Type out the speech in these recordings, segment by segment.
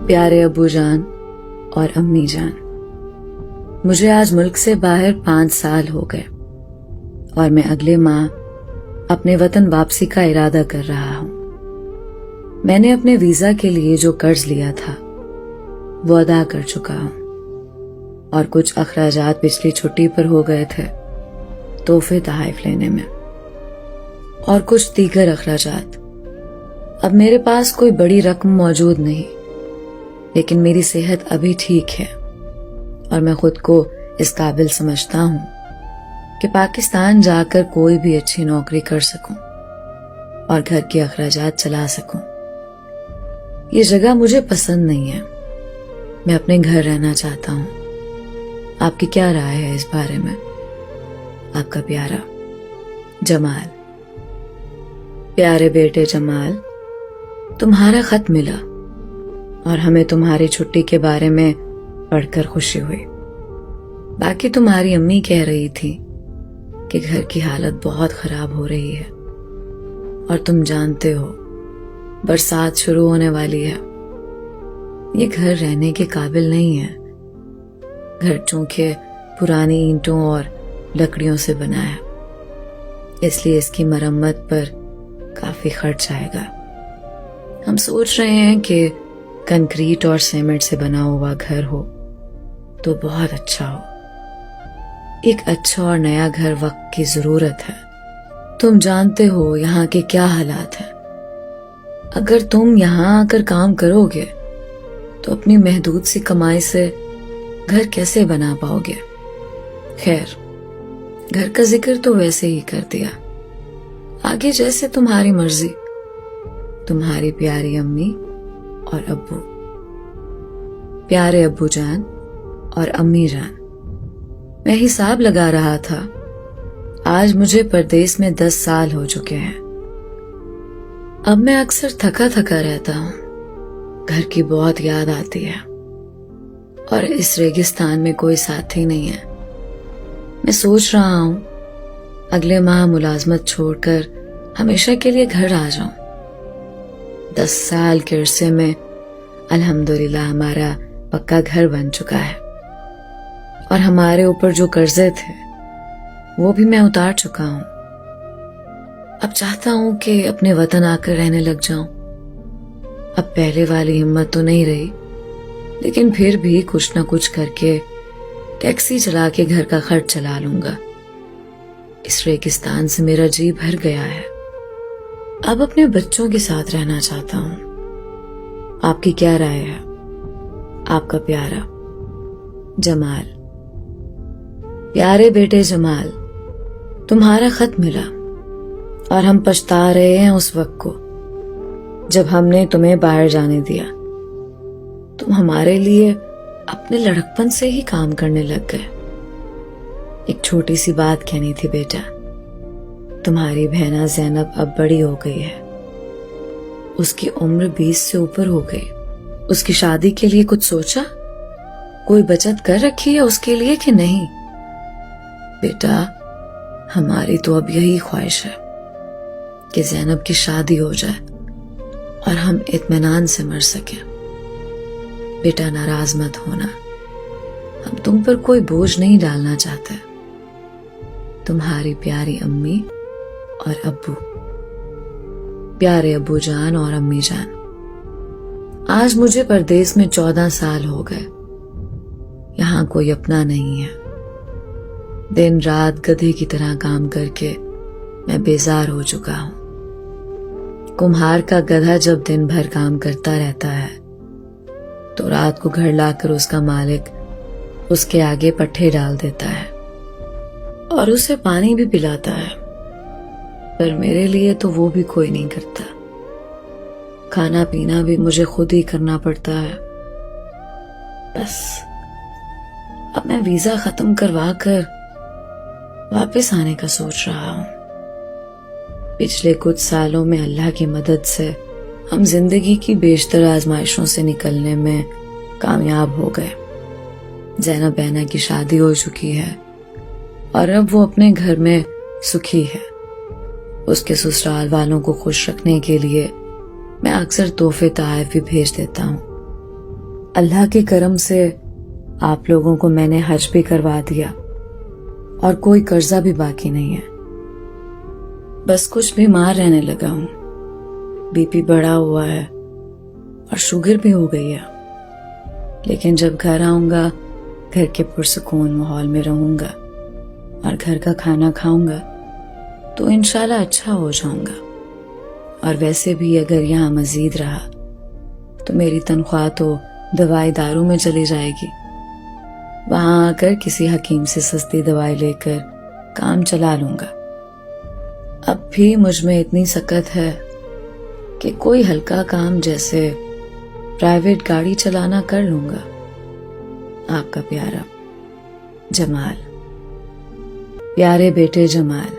پیارے ابو جان اور امی جان، مجھے آج ملک سے باہر 5 سال ہو گئے اور میں اگلے ماہ اپنے وطن واپسی کا ارادہ کر رہا ہوں۔ میں نے اپنے ویزا کے لیے جو قرض لیا تھا وہ ادا کر چکا ہوں اور کچھ اخراجات پچھلی چھٹی پر ہو گئے تھے تحفے تحائف لینے میں، اور کچھ دیگر اخراجات۔ اب میرے پاس کوئی بڑی رقم موجود نہیں، لیکن میری صحت ابھی ٹھیک ہے اور میں خود کو اس قابل سمجھتا ہوں کہ پاکستان جا کر کوئی بھی اچھی نوکری کر سکوں اور گھر کے اخراجات چلا سکوں۔ یہ جگہ مجھے پسند نہیں ہے، میں اپنے گھر رہنا چاہتا ہوں۔ آپ کی کیا رائے ہے اس بارے میں؟ آپ کا پیارا جمال۔ پیارے بیٹے جمال، تمہارا خط ملا اور ہمیں تمہاری چھٹی کے بارے میں پڑھ کر خوشی ہوئی۔ باقی تمہاری امی کہہ رہی تھی کہ گھر کی حالت بہت خراب ہو رہی ہے اور تم جانتے ہو برسات شروع ہونے والی ہے۔ یہ گھر رہنے کے قابل نہیں ہے۔ گھر چونکہ پرانی اینٹوں اور لکڑیوں سے بنا ہے، اس لیے اس کی مرمت پر کافی خرچ آئے گا۔ ہم سوچ رہے ہیں کہ کنکریٹ اور سیمنٹ سے بنا ہوا گھر ہو تو بہت اچھا ہو۔ ایک اچھا اور نیا گھر وقت کی ضرورت ہے۔ تم جانتے ہو یہاں کے کیا حالات ہیں۔ اگر تم یہاں آ کر کام کرو گے تو اپنی محدود سی کمائی سے گھر کیسے بنا پاؤ گے؟ خیر، گھر کا ذکر تو ویسے ہی کر دیا، آگے جیسے تمہاری مرضی۔ تمہاری پیاری امی اور ابو۔ پیارے ابو جان اور امی جان، میں حساب لگا رہا تھا، آج مجھے پردیس میں 10 سال ہو چکے ہیں۔ اب میں اکثر تھکا تھکا رہتا ہوں، گھر کی بہت یاد آتی ہے اور اس ریگستان میں کوئی ساتھی نہیں ہے۔ میں سوچ رہا ہوں اگلے ماہ ملازمت چھوڑ کر ہمیشہ کے لیے گھر آ جاؤں۔ 10 سال کے عرصے میں الحمدللہ ہمارا پکا گھر بن چکا ہے اور ہمارے اوپر جو قرضے تھے وہ بھی میں اتار چکا ہوں۔ اب چاہتا ہوں کہ اپنے وطن آ کر رہنے لگ جاؤں۔ اب پہلے والی ہمت تو نہیں رہی، لیکن پھر بھی کچھ نہ کچھ کر کے ٹیکسی چلا کے گھر کا خرچ چلا لوں گا۔ اس ریگستان سے میرا جی بھر گیا ہے، اب اپنے بچوں کے ساتھ رہنا چاہتا ہوں۔ آپ کی کیا رائے ہے؟ آپ کا پیارا جمال۔ پیارے بیٹے جمال، تمہارا خط ملا اور ہم پچھتا رہے ہیں اس وقت کو جب ہم نے تمہیں باہر جانے دیا۔ تم ہمارے لیے اپنے لڑکپن سے ہی کام کرنے لگ گئے۔ ایک چھوٹی سی بات کہنی تھی بیٹا، تمہاری بہنا زینب اب بڑی ہو گئی ہے، اس کی عمر 20 سے اوپر ہو گئی۔ اس کی شادی کے لیے کچھ سوچا؟ کوئی بچت کر رکھی ہے اس کے لیے کہ نہیں؟ بیٹا، ہماری تو اب یہی خواہش ہے کہ زینب کی شادی ہو جائے اور ہم اطمینان سے مر سکیں۔ بیٹا ناراض مت ہونا، ہم تم پر کوئی بوجھ نہیں ڈالنا چاہتے۔ تمہاری پیاری امی اور ابو۔ پیارے ابو جان اور امی جان، آج مجھے پردیس میں 14 سال ہو گئے۔ یہاں کوئی اپنا نہیں ہے۔ دن رات گدھے کی طرح کام کر کے میں بیزار ہو چکا ہوں۔ کمہار کا گدھا جب دن بھر کام کرتا رہتا ہے تو رات کو گھر لا کر اس کا مالک اس کے آگے پٹھے ڈال دیتا ہے اور اسے پانی بھی پلاتا ہے، پر میرے لیے تو وہ بھی کوئی نہیں کرتا۔ کھانا پینا بھی مجھے خود ہی کرنا پڑتا ہے۔ بس اب میں ویزا ختم کروا کر واپس آنے کا سوچ رہا ہوں۔ پچھلے کچھ سالوں میں اللہ کی مدد سے ہم زندگی کی بیشتر آزمائشوں سے نکلنے میں کامیاب ہو گئے۔ زینب بہنا کی شادی ہو چکی ہے اور اب وہ اپنے گھر میں سکھی ہے۔ اس کے سسرال والوں کو خوش رکھنے کے لیے میں اکثر تحفے تحائف بھی بھیج دیتا ہوں۔ اللہ کے کرم سے آپ لوگوں کو میں نے حج بھی کروا دیا اور کوئی قرضہ بھی باقی نہیں ہے. بس کچھ بیمار رہنے لگا ہوں. بی پی بڑھا ہوا ہے اور شوگر بھی ہو گئی ہے. لیکن جب گھر آؤں گا گھر کے پرسکون ماحول میں رہوں گا اور گھر کا کھانا کھاؤں گا تو انشاءاللہ اچھا ہو جاؤں گا. اور ویسے بھی اگر یہاں مزید رہا تو میری تنخواہ تو دوائی دارو میں چلی جائے گی. وہاں آ کر کسی حکیم سے سستی دوائی لے کر کام چلا لوں گا. اب بھی مجھ میں اتنی سکت ہے کہ کوئی ہلکا کام جیسے پرائیویٹ گاڑی چلانا کر لوں گا. آپ کا پیارا جمال. پیارے بیٹے جمال،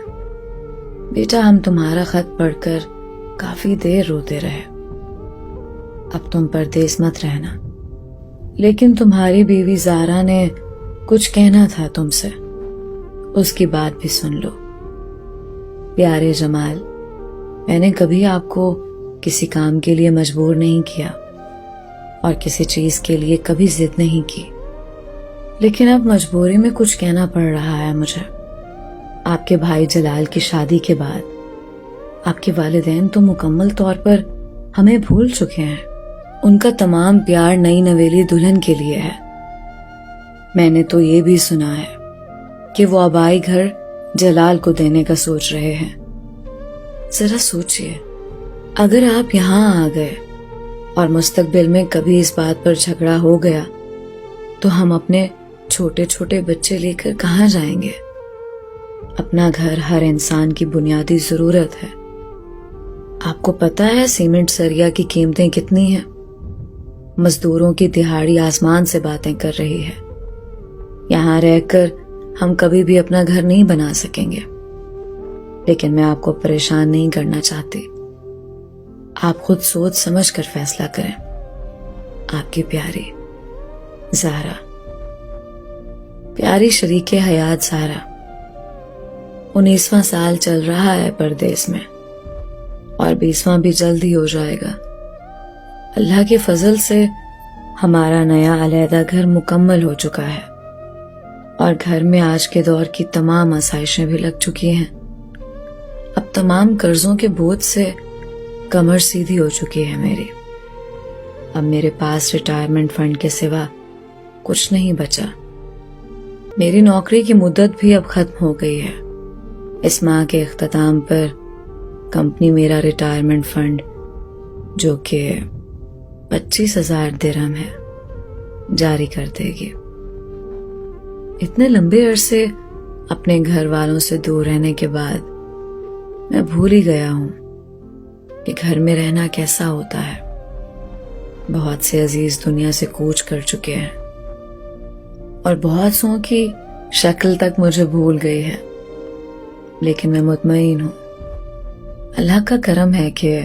بیٹا ہم تمہارا خط پڑھ کر کافی دیر روتے رہے. اب تم پردیس مت رہنا، لیکن تمہاری بیوی زارا نے کچھ کہنا تھا تم سے، اس کی بات بھی سن لو. پیارے جمال، میں نے کبھی آپ کو کسی کام کے لیے مجبور نہیں کیا اور کسی چیز کے لیے کبھی ضد نہیں کی، لیکن اب مجبوری میں کچھ کہنا پڑ رہا ہے مجھے. آپ کے بھائی جلال کی شادی کے بعد آپ کے والدین تو مکمل طور پر ہمیں بھول چکے ہیں. ان کا تمام پیار نئی نویلی دلہن کے لیے ہے. میں نے تو یہ بھی سنا ہے کہ وہ آبائی گھر جلال کو دینے کا سوچ رہے ہیں. ذرا سوچئے، اگر آپ یہاں آ گئے اور مستقبل میں کبھی اس بات پر جھگڑا ہو گیا تو ہم اپنے چھوٹے چھوٹے بچے لے کر کہاں جائیں گے؟ اپنا گھر ہر انسان کی بنیادی ضرورت ہے. آپ کو پتا ہے سیمنٹ سریا کی قیمتیں کتنی ہیں؟ مزدوروں کی دہاڑی آسمان سے باتیں کر رہی ہے. یہاں رہ کر ہم کبھی بھی اپنا گھر نہیں بنا سکیں گے، لیکن میں آپ کو پریشان نہیں کرنا چاہتی. آپ خود سوچ سمجھ کر فیصلہ کریں. آپ کی پیاری زہرا. پیاری شریک حیات زہرا، 19واں سال چل رہا ہے پردیس میں اور 20واں بھی جلد ہی ہو جائے گا. اللہ کے فضل سے ہمارا نیا علیحدہ گھر مکمل ہو چکا ہے اور گھر میں آج کے دور کی تمام آسائشیں بھی لگ چکی ہیں. اب تمام قرضوں کے بوجھ سے کمر سیدھی ہو چکی ہے میری. اب میرے پاس ریٹائرمنٹ فنڈ کے سوا کچھ نہیں بچا. میری نوکری کی مدت بھی اب ختم ہو گئی ہے. اس ماہ کے اختتام پر کمپنی میرا ریٹائرمنٹ فنڈ جو کہ 25,000 درہم ہے جاری کر دے گی. اتنے لمبے عرصے اپنے گھر والوں سے دور رہنے کے بعد میں بھول ہی گیا ہوں کہ گھر میں رہنا کیسا ہوتا ہے. بہت سے عزیز دنیا سے کوچ کر چکے ہیں اور بہت سو کی شکل تک مجھے بھول گئی ہے، لیکن میں مطمئن ہوں. اللہ کا کرم ہے کہ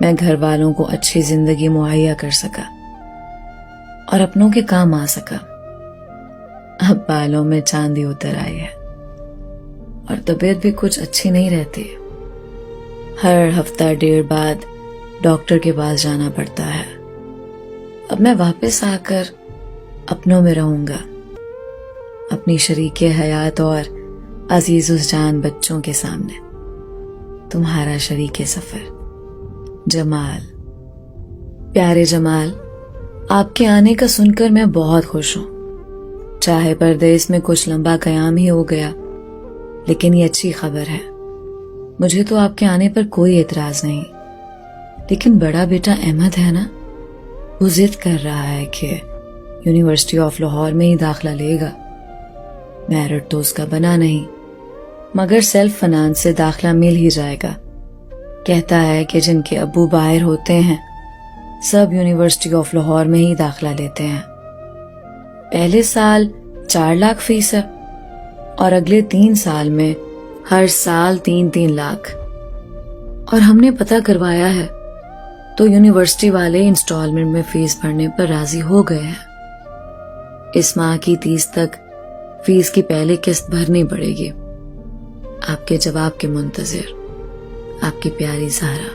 میں گھر والوں کو اچھی زندگی مہیا کر سکا اور اپنوں کے کام آ سکا. اب بالوں میں چاندی اتر آئی ہے اور طبیعت بھی کچھ اچھی نہیں رہتی. ہر ہفتہ ڈیڑھ بعد ڈاکٹر کے پاس جانا پڑتا ہے. اب میں واپس آ کر اپنوں میں رہوں گا، اپنی شریک حیات اور عزیز الجان بچوں کے سامنے. تمہارا شریک سفر جمال. پیارے جمال، آپ کے آنے کا سن کر میں بہت خوش ہوں. چاہے پردیس میں کچھ لمبا قیام ہی ہو گیا، لیکن یہ اچھی خبر ہے. مجھے تو آپ کے آنے پر کوئی اعتراض نہیں، لیکن بڑا بیٹا احمد ہے نا، وہ ضد کر رہا ہے کہ یونیورسٹی آف لاہور میں ہی داخلہ لے گا. میرٹ تو اس کا بنا نہیں، مگر سیلف فنانس سے داخلہ مل ہی جائے گا. کہتا ہے کہ جن کے ابو باہر ہوتے ہیں سب یونیورسٹی آف لاہور میں ہی داخلہ لیتے ہیں. پہلے سال 4 لاکھ فیس ہے اور اگلے 3 سال میں ہر سال 3 لاکھ. اور ہم نے پتہ کروایا ہے تو یونیورسٹی والے انسٹالمنٹ میں فیس بھرنے پر راضی ہو گئے ہیں. اس ماہ کی 30 تک فیس کی پہلی قسط بھرنی پڑے گی. آپ کے جواب کے منتظر. آپ کی پیاری زہرا.